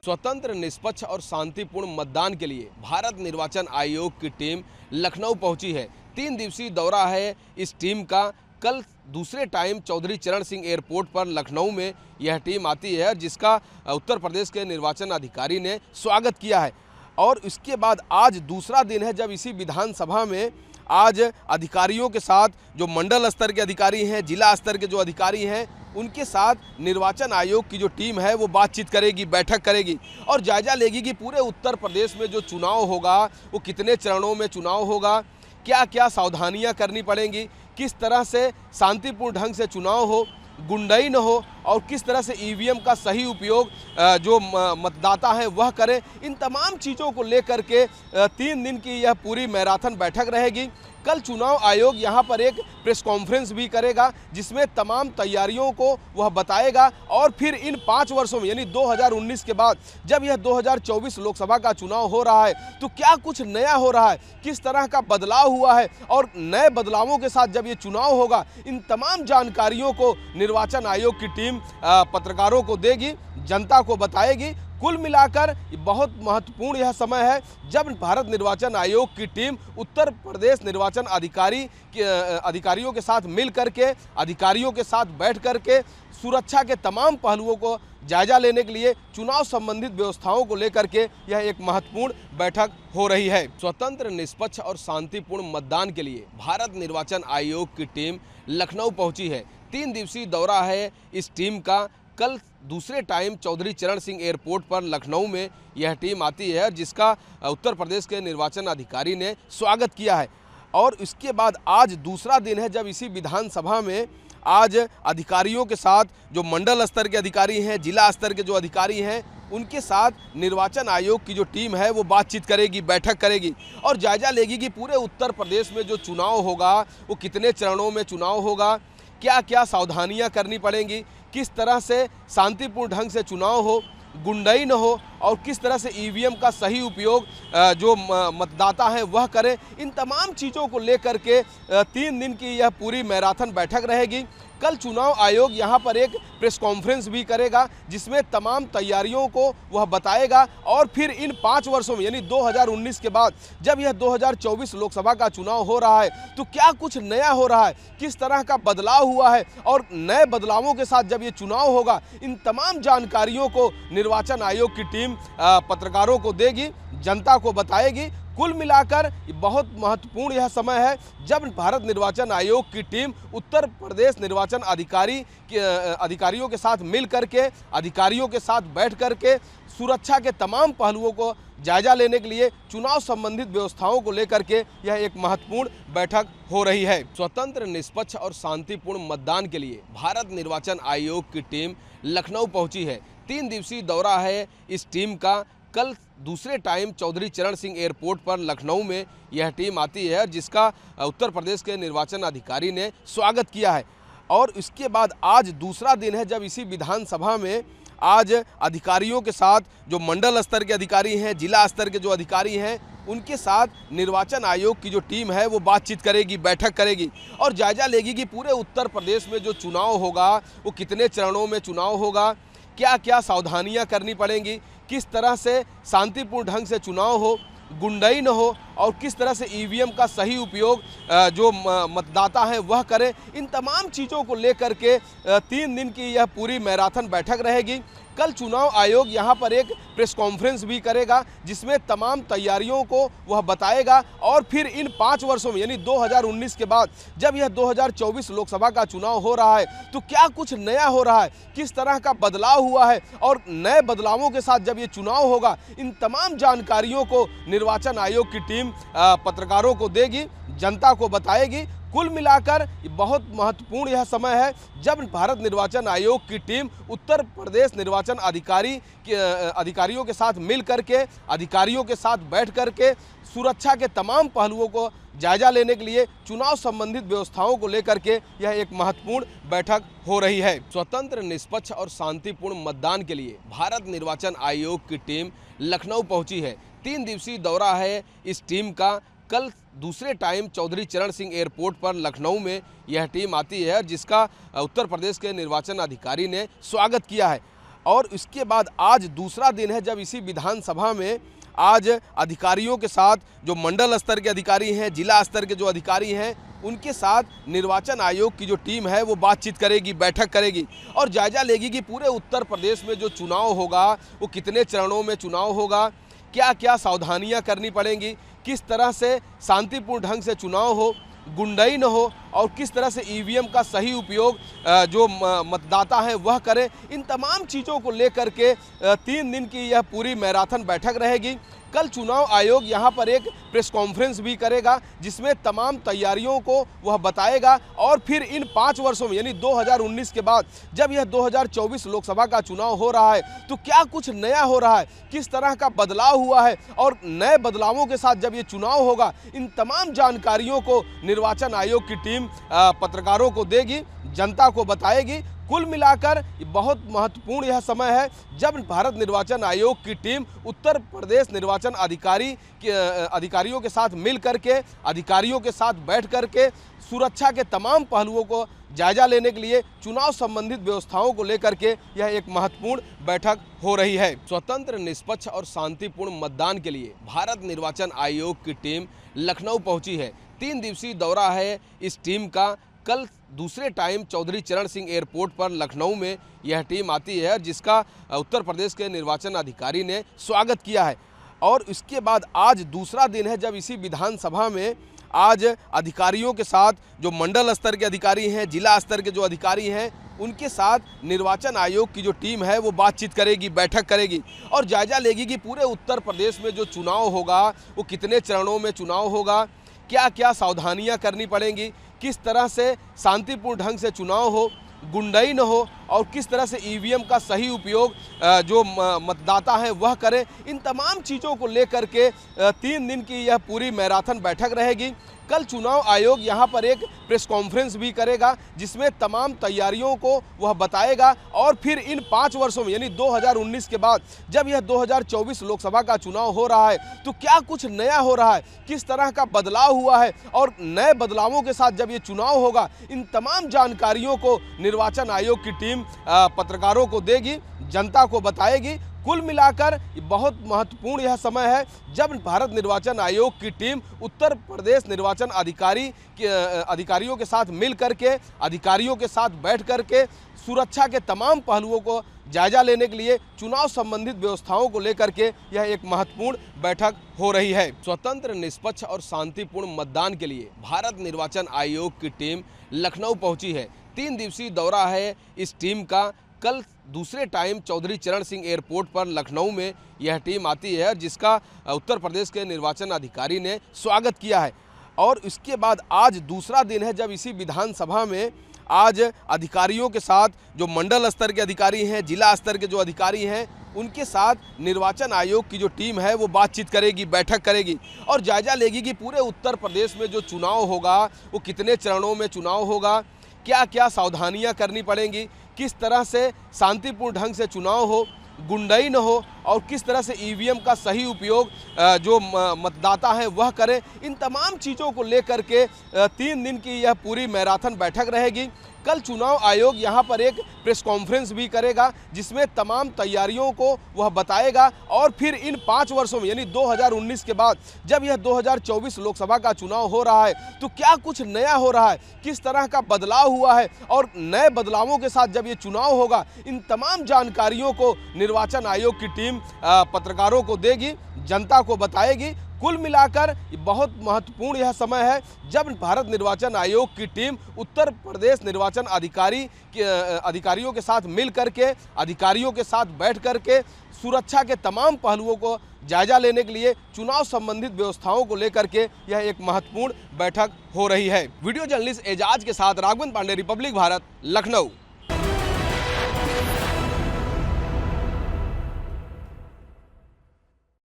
स्वतंत्र, निष्पक्ष और शांतिपूर्ण मतदान के लिए भारत निर्वाचन आयोग की टीम लखनऊ पहुंची है। 3 दिवसीय दौरा है इस टीम का। कल दूसरे टाइम चौधरी चरण सिंह एयरपोर्ट पर लखनऊ में यह टीम आती है, जिसका उत्तर प्रदेश के निर्वाचन अधिकारी ने स्वागत किया है। और इसके बाद आज दूसरा दिन है जब इसी विधानसभा में आज अधिकारियों के साथ, जो मंडल स्तर के अधिकारी हैं, जिला स्तर के जो अधिकारी हैं, उनके साथ निर्वाचन आयोग की जो टीम है वो बातचीत करेगी, बैठक करेगी और जायजा लेगी कि पूरे उत्तर प्रदेश में जो चुनाव होगा वो कितने चरणों में चुनाव होगा, क्या क्या सावधानियां करनी पड़ेंगी, किस तरह से शांतिपूर्ण ढंग से चुनाव हो, गुंडई न हो और किस तरह से ईवीएम का सही उपयोग जो मतदाता हैं वह करें। इन तमाम चीज़ों को लेकर के 3 दिन की यह पूरी मैराथन बैठक रहेगी। कल चुनाव आयोग यहां पर एक प्रेस कॉन्फ्रेंस भी करेगा, जिसमें तमाम तैयारियों को वह बताएगा और फिर इन 5 वर्षों में यानी 2019 के बाद जब यह 2024 लोकसभा का चुनाव हो रहा है तो क्या कुछ नया हो रहा है, किस तरह का बदलाव हुआ है और नए बदलावों के साथ जब ये चुनाव होगा, इन तमाम जानकारियों को निर्वाचन आयोग की टीम पत्रकारों को देगी, जनता को बताएगी। कुल मिलाकर बहुत महत्वपूर्ण यह समय है जब भारत निर्वाचन आयोग की टीम उत्तर प्रदेश निर्वाचन अधिकारियों के साथ मिल करके, अधिकारियों के साथ बैठ करके सुरक्षा के तमाम पहलुओं को जायजा लेने के लिए चुनाव संबंधित व्यवस्थाओं को लेकर के यह एक महत्वपूर्ण बैठक हो रही है। स्वतंत्र, निष्पक्ष और शांतिपूर्ण मतदान के लिए भारत निर्वाचन आयोग की टीम लखनऊ पहुंची है। 3 दिवसीय दौरा है इस टीम का। कल दूसरे टाइम चौधरी चरण सिंह एयरपोर्ट पर लखनऊ में यह टीम आती है, जिसका उत्तर प्रदेश के निर्वाचन अधिकारी ने स्वागत किया है। और इसके बाद आज दूसरा दिन है जब इसी विधानसभा में आज अधिकारियों के साथ, जो मंडल स्तर के अधिकारी हैं, जिला स्तर के जो अधिकारी हैं, उनके साथ निर्वाचन आयोग की जो टीम है वो बातचीत करेगी, बैठक करेगी और जायजा लेगी कि पूरे उत्तर प्रदेश में जो चुनाव होगा वो कितने चरणों में चुनाव होगा, क्या क्या सावधानियां करनी पड़ेंगी, किस तरह से शांतिपूर्ण ढंग से चुनाव हो, गुंडई न हो और किस तरह से ईवीएम का सही उपयोग जो मतदाता हैं वह करें। इन तमाम चीज़ों को लेकर के 3 दिन की यह पूरी मैराथन बैठक रहेगी। कल चुनाव आयोग यहां पर एक प्रेस कॉन्फ्रेंस भी करेगा, जिसमें तमाम तैयारियों को वह बताएगा और फिर इन 5 वर्षों में यानी 2019 के बाद जब यह 2024 लोकसभा का चुनाव हो रहा है तो क्या कुछ नया हो रहा है, किस तरह का बदलाव हुआ है और नए बदलावों के साथ जब ये चुनाव होगा, इन तमाम जानकारियों को निर्वाचन आयोग की टीम पत्रकारों को देगी, जनता को बताएगी। कुल मिलाकर बहुत महत्वपूर्ण यह समय है जब भारत निर्वाचन आयोग की टीम उत्तर प्रदेश निर्वाचन अधिकारियों के साथ मिल करके, अधिकारियों के साथ बैठ करके सुरक्षा के तमाम पहलुओं को जायजा लेने के लिए चुनाव संबंधित व्यवस्थाओं को लेकर के यह एक महत्वपूर्ण बैठक हो रही है। स्वतंत्र, निष्पक्ष और शांतिपूर्ण मतदान के लिए भारत निर्वाचन आयोग की टीम लखनऊ पहुंची है। 3 दिवसीय दौरा है इस टीम का। कल दूसरे टाइम चौधरी चरण सिंह एयरपोर्ट पर लखनऊ में यह टीम आती है, जिसका उत्तर प्रदेश के निर्वाचन अधिकारी ने स्वागत किया है। और इसके बाद आज दूसरा दिन है जब इसी विधानसभा में आज अधिकारियों के साथ, जो मंडल स्तर के अधिकारी हैं, जिला स्तर के जो अधिकारी हैं, उनके साथ निर्वाचन आयोग की जो टीम है वो बातचीत करेगी, बैठक करेगी और जायजा लेगी कि पूरे उत्तर प्रदेश में जो चुनाव होगा वो कितने चरणों में चुनाव होगा, क्या क्या सावधानियां करनी पड़ेंगी, किस तरह से शांतिपूर्ण ढंग से चुनाव हो, गुंडई न हो और किस तरह से ईवीएम का सही उपयोग जो मतदाता हैं वह करें। इन तमाम चीज़ों को लेकर के 3 दिन की यह पूरी मैराथन बैठक रहेगी। कल चुनाव आयोग यहां पर एक प्रेस कॉन्फ्रेंस भी करेगा, जिसमें तमाम तैयारियों को वह बताएगा और फिर इन 5 वर्षों में यानी 2019 के बाद जब यह 2024 लोकसभा का चुनाव हो रहा है तो क्या कुछ नया हो रहा है, किस तरह का बदलाव हुआ है और नए बदलावों के साथ जब ये चुनाव होगा, इन तमाम जानकारियों को निर्वाचन आयोग की टीम पत्रकारों को देगी, जनता को बताएगी। कुल मिलाकर बहुत महत्वपूर्ण यह समय है जब भारत निर्वाचन आयोग की टीम उत्तर प्रदेश निर्वाचन अधिकारियों के साथ मिल करके, अधिकारियों के साथ बैठ करके सुरक्षा के तमाम पहलुओं को जायजा लेने के लिए चुनाव संबंधित व्यवस्थाओं को लेकर के यह एक महत्वपूर्ण बैठक हो रही है। स्वतंत्र, निष्पक्ष और शांतिपूर्ण मतदान के लिए भारत निर्वाचन आयोग की टीम लखनऊ पहुंची है। 3 दिवसीय दौरा है इस टीम का। कल दूसरे टाइम चौधरी चरण सिंह एयरपोर्ट पर लखनऊ में यह टीम आती है, जिसका उत्तर प्रदेश के निर्वाचन अधिकारी ने स्वागत किया है। और इसके बाद आज दूसरा दिन है जब इसी विधानसभा में आज अधिकारियों के साथ जो मंडल स्तर के अधिकारी हैं, जिला स्तर के जो अधिकारी हैं, उनके साथ निर्वाचन आयोग की जो टीम है वो बातचीत करेगी, बैठक करेगी और जायजा लेगी कि पूरे उत्तर प्रदेश में जो चुनाव होगा वो कितने चरणों में चुनाव होगा, क्या क्या सावधानियां करनी पड़ेंगी, किस तरह से शांतिपूर्ण ढंग से चुनाव हो, गुंडाई न हो और किस तरह से ईवीएम का सही उपयोग जो मतदाता हैं वह करें। इन तमाम चीज़ों को लेकर के 3 दिन की यह पूरी मैराथन बैठक रहेगी। कल चुनाव आयोग यहां पर एक प्रेस कॉन्फ्रेंस भी करेगा जिसमें तमाम तैयारियों को वह बताएगा और फिर इन 5 वर्षों में यानी 2019 के बाद जब यह 2024 लोकसभा का चुनाव हो रहा है तो क्या कुछ नया हो रहा है, किस तरह का बदलाव हुआ है और नए बदलावों के साथ जब ये चुनाव होगा, इन तमाम जानकारियों को निर्वाचन आयोग की टीम पत्रकारों को देगी, जनता को बताएगी। कुल मिलाकर बहुत महत्वपूर्ण यह समय है जब भारत निर्वाचन आयोग की टीम उत्तर प्रदेश निर्वाचन अधिकारियों के साथ मिल करके, अधिकारियों के साथ बैठ करके सुरक्षा के तमाम पहलुओं को जायजा लेने के लिए चुनाव संबंधित व्यवस्थाओं को लेकर के यह एक महत्वपूर्ण बैठक हो रही है। स्वतंत्र, निष्पक्ष और शांतिपूर्ण मतदान के लिए भारत निर्वाचन आयोग की टीम लखनऊ पहुंची है। 3 दिवसीय दौरा है इस टीम का। कल दूसरे टाइम चौधरी चरण सिंह एयरपोर्ट पर लखनऊ में यह टीम आती है जिसका उत्तर प्रदेश के निर्वाचन अधिकारी ने स्वागत किया है और इसके बाद आज दूसरा दिन है जब इसी विधानसभा में आज अधिकारियों के साथ जो मंडल स्तर के अधिकारी हैं, जिला स्तर के जो अधिकारी हैं, उनके साथ निर्वाचन आयोग की जो टीम है वो बातचीत करेगी, बैठक करेगी और जायजा लेगी कि पूरे उत्तर प्रदेश में जो चुनाव होगा वो कितने चरणों में चुनाव होगा, क्या क्या सावधानियां करनी पड़ेंगी, किस तरह से शांतिपूर्ण ढंग से चुनाव हो, गुंडाई न हो और किस तरह से ईवीएम का सही उपयोग जो मतदाता हैं वह करें। इन तमाम चीज़ों को लेकर के 3 दिन की यह पूरी मैराथन बैठक रहेगी। कल चुनाव आयोग यहां पर एक प्रेस कॉन्फ्रेंस भी करेगा जिसमें तमाम तैयारियों को वह बताएगा और फिर इन 5 वर्षों में यानी 2019 के बाद जब यह 2024 लोकसभा का चुनाव हो रहा है तो क्या कुछ नया हो रहा है, किस तरह का बदलाव हुआ है और नए बदलावों के साथ जब ये चुनाव होगा, इन तमाम जानकारियों को निर्वाचन आयोग की टीम पत्रकारों को देगी, जनता को बताएगी। कुल मिलाकर बहुत महत्वपूर्ण यह समय है जब भारत निर्वाचन आयोग की टीम उत्तर प्रदेश निर्वाचन अधिकारियों के साथ मिल करके, अधिकारियों के साथ बैठ करके सुरक्षा के तमाम पहलुओं को जायजा लेने के लिए चुनाव संबंधित व्यवस्थाओं को लेकर के यह एक महत्वपूर्ण बैठक हो रही है। स्वतंत्र, निष्पक्ष और शांतिपूर्ण मतदान के लिए भारत निर्वाचन आयोग की टीम लखनऊ पहुंची है। 3 दिवसीय दौरा है इस टीम का। कल दूसरे टाइम चौधरी चरण सिंह एयरपोर्ट पर लखनऊ में यह टीम आती है जिसका उत्तर प्रदेश के निर्वाचन अधिकारी ने स्वागत किया है और इसके बाद आज दूसरा दिन है जब इसी विधानसभा में आज अधिकारियों के साथ जो मंडल स्तर के अधिकारी हैं, जिला स्तर के जो अधिकारी हैं, उनके साथ निर्वाचन आयोग की जो टीम है वो बातचीत करेगी, बैठक करेगी और जायजा लेगी कि पूरे उत्तर प्रदेश में जो चुनाव होगा वो कितने चरणों में चुनाव होगा, क्या क्या सावधानियां करनी पड़ेंगी, किस तरह से शांतिपूर्ण ढंग से चुनाव हो, गुंडाई न हो और किस तरह से ईवीएम का सही उपयोग जो मतदाता हैं वह करें। इन तमाम चीज़ों को लेकर के 3 दिन की यह पूरी मैराथन बैठक रहेगी। कल चुनाव आयोग यहां पर एक प्रेस कॉन्फ्रेंस भी करेगा जिसमें तमाम तैयारियों को वह बताएगा और फिर इन 5 वर्षों में यानी 2019 के बाद जब यह 2024 लोकसभा का चुनाव हो रहा है तो क्या कुछ नया हो रहा है, किस तरह का बदलाव हुआ है और नए बदलावों के साथ जब ये चुनाव होगा, इन तमाम जानकारियों को निर्वाचन आयोग की टीम पत्रकारों को देगी, जनता को बताएगी। कुल मिलाकर बहुत महत्वपूर्ण यह समय है जब भारत निर्वाचन आयोग की टीम उत्तर प्रदेश निर्वाचन अधिकारियों के साथ मिल करके, अधिकारियों के साथ बैठ करके सुरक्षा के तमाम पहलुओं को जायजा लेने के लिए चुनाव संबंधित व्यवस्थाओं को लेकर के यह एक महत्वपूर्ण बैठक हो रही है। वीडियो जर्नलिस्ट एजाज के साथ राघवेंद्र पांडे, रिपब्लिक भारत, लखनऊ।